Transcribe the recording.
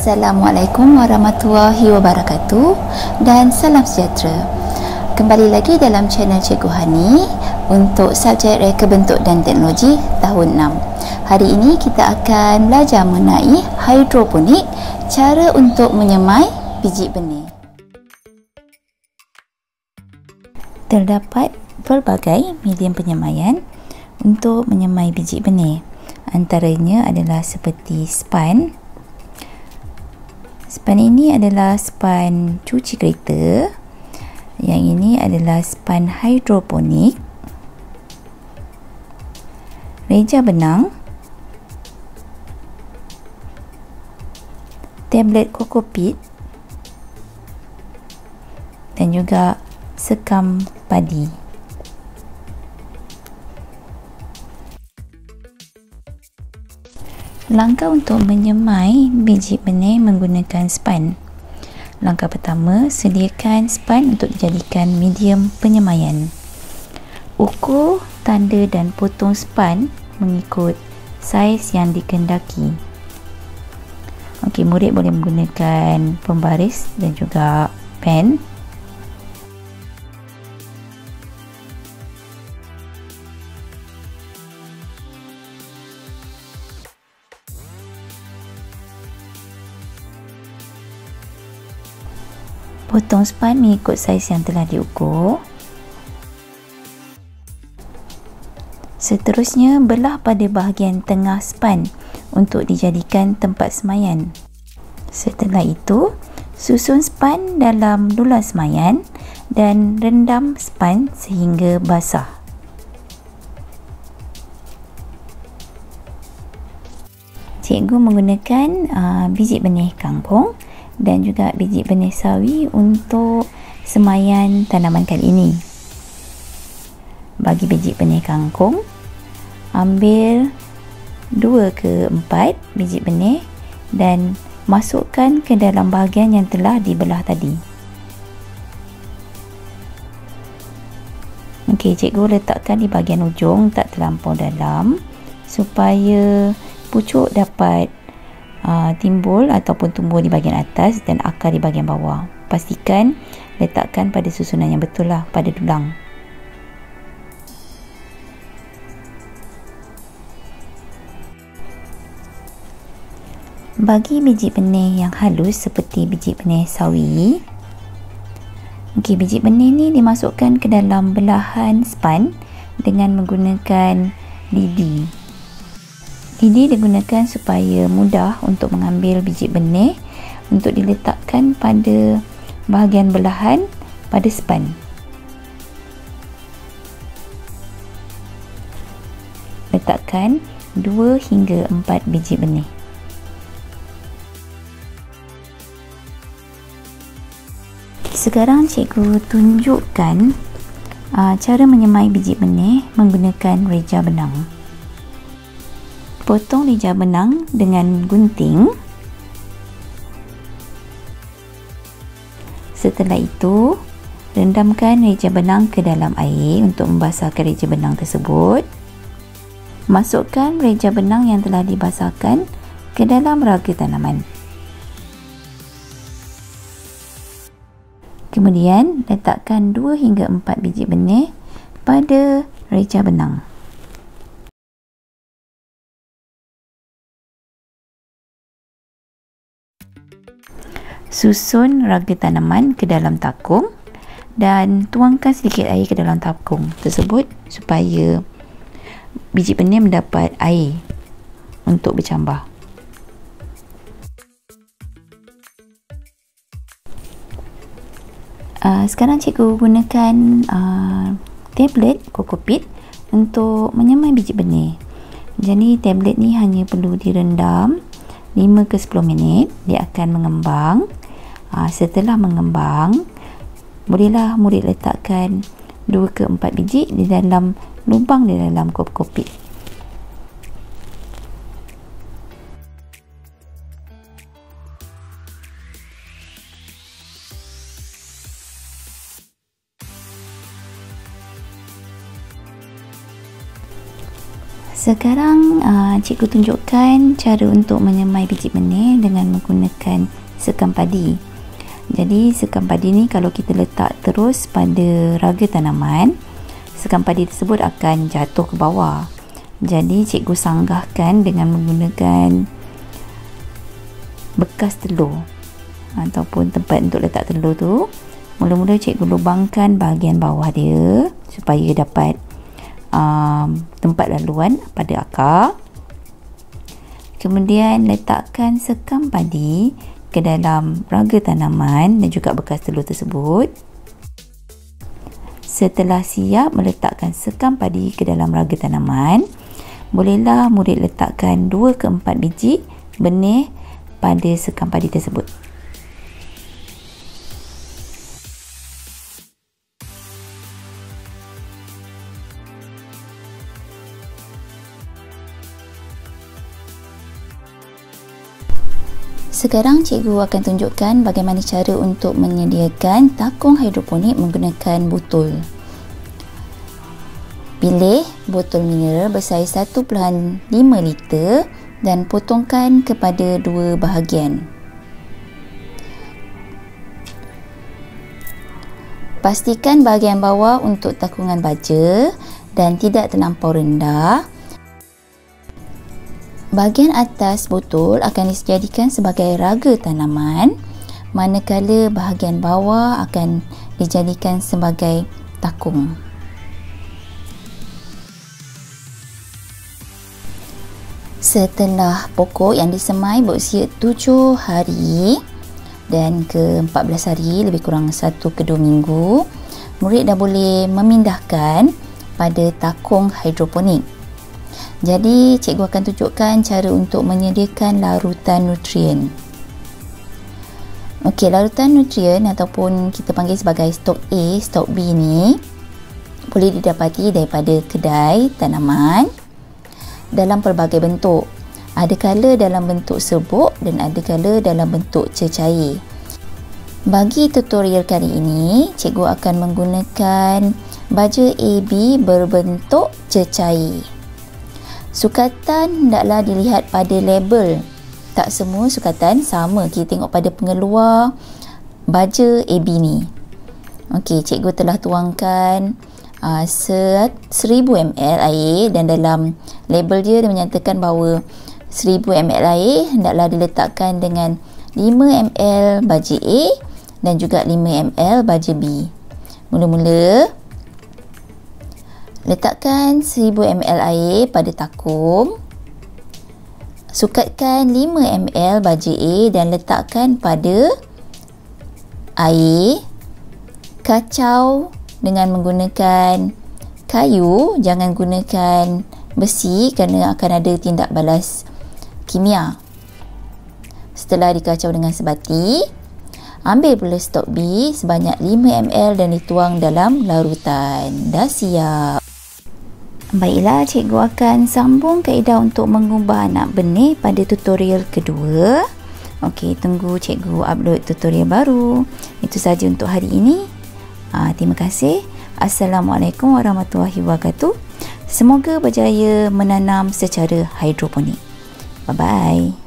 Assalamualaikum warahmatullahi wabarakatuh dan salam sejahtera. Kembali lagi dalam channel Cikgu Hani untuk subjek Reka Bentuk dan Teknologi tahun 6. Hari ini kita akan belajar mengenai hidroponik, cara untuk menyemai biji benih. Terdapat pelbagai medium penyemaian untuk menyemai biji benih. Antaranya adalah seperti span. Span ini adalah span cuci kereta. Yang ini adalah span hidroponik. Reja benang. Tablet kokopit. Dan juga sekam padi. Langkah untuk menyemai biji benih menggunakan span. Langkah pertama, sediakan span untuk dijadikan medium penyemaian. Ukur, tanda dan potong span mengikut saiz yang dikehendaki. Okey, murid boleh menggunakan pembaris dan juga pen. Potong span mengikut saiz yang telah diukur. Seterusnya, belah pada bahagian tengah span untuk dijadikan tempat semaian. Setelah itu, susun span dalam dulang semaian dan rendam span sehingga basah. Cikgu menggunakan biji benih kangkung dan juga biji benih sawi untuk semaian tanaman kali ini. Bagi biji benih kangkung, ambil 2 ke 4 biji benih dan masukkan ke dalam bahagian yang telah dibelah tadi. Okey, cikgu letakkan di bahagian ujung, tak terlampau dalam, supaya pucuk dapat timbul ataupun tumbuh di bahagian atas dan akar di bahagian bawah. Pastikan letakkan pada susunan yang betul lah pada dulang. Bagi biji benih yang halus seperti biji benih sawi, biji benih ni dimasukkan ke dalam belahan span dengan menggunakan lidi. Lidi digunakan supaya mudah untuk mengambil biji benih untuk diletakkan pada bahagian belahan pada span. Letakkan 2 hingga 4 biji benih. Sekarang cikgu tunjukkan cara menyemai biji benih menggunakan reja benang. Potong reja benang dengan gunting. Setelah itu, rendamkan reja benang ke dalam air untuk membasahkan reja benang tersebut. Masukkan reja benang yang telah dibasahkan ke dalam raga tanaman. Kemudian, letakkan 2 hingga 4 biji benih pada reja benang. Susun raga tanaman ke dalam takung dan tuangkan sedikit air ke dalam takung tersebut supaya biji benih mendapat air untuk bercambah. Sekarang cikgu gunakan tablet kokopit untuk menyemai biji benih. Jadi tablet ni hanya perlu direndam 5 ke 10 minit, dia akan mengembang. Setelah mengembang, bolehlah murid letakkan 2 ke 4 biji di dalam lubang di dalam kokopit. Sekarang cikgu tunjukkan cara untuk menyemai biji benih dengan menggunakan sekam padi. Jadi sekam padi ni kalau kita letak terus pada raga tanaman, sekam padi tersebut akan jatuh ke bawah. Jadi cikgu sanggahkan dengan menggunakan bekas telur ataupun tempat untuk letak telur tu. Mula-mula cikgu lubangkan bahagian bawah dia supaya dapat tempat laluan pada akar. Kemudian letakkan sekam padi ke dalam raga tanaman dan juga bekas telur tersebut. Setelah siap meletakkan sekam padi ke dalam raga tanaman, bolehlah murid letakkan 2 ke 4 biji benih pada sekam padi tersebut. Sekarang cikgu akan tunjukkan bagaimana cara untuk menyediakan takung hidroponik menggunakan botol. Pilih botol mineral bersaiz 1.5 liter dan potongkan kepada 2 bahagian. Pastikan bahagian bawah untuk takungan baja dan tidak terlampau rendah. Bahagian atas botol akan dijadikan sebagai raga tanaman, manakala bahagian bawah akan dijadikan sebagai takung. Setelah pokok yang disemai berusia 7 hari dan ke 14 hari, lebih kurang 1 ke 2 minggu, murid dah boleh memindahkan pada takung hidroponik. Jadi cikgu akan tunjukkan cara untuk menyediakan larutan nutrien. Okey, larutan nutrien ataupun kita panggil sebagai stok A, stok B ni boleh didapati daripada kedai tanaman dalam pelbagai bentuk. Ada kala dalam bentuk serbuk dan ada kala dalam bentuk cecair. Bagi tutorial kali ini, cikgu akan menggunakan baja AB berbentuk cecair. Sukatan hendaklah dilihat pada label. Tak semua sukatan sama. Kita tengok pada pengeluar baja AB ni. Okey, cikgu telah tuangkan 1000 ml air dan dalam label dia menyatakan bahawa 1000 ml air hendaklah diletakkan dengan 5 ml baja A dan juga 5 ml baja B. Mula-mula letakkan 1000 ml air pada takung. Sukatkan 5 ml baja A dan letakkan pada air. Kacau dengan menggunakan kayu, jangan gunakan besi kerana akan ada tindak balas kimia. Setelah dikacau dengan sebati, ambil pula stok B sebanyak 5 ml dan dituang dalam larutan. Dah siap. Baiklah, cikgu akan sambung kaedah untuk mengubah anak benih pada tutorial kedua. Okey, tunggu cikgu upload tutorial baru. Itu saja untuk hari ini. Terima kasih. Assalamualaikum warahmatullahi wabarakatuh. Semoga berjaya menanam secara hidroponik. Bye-bye.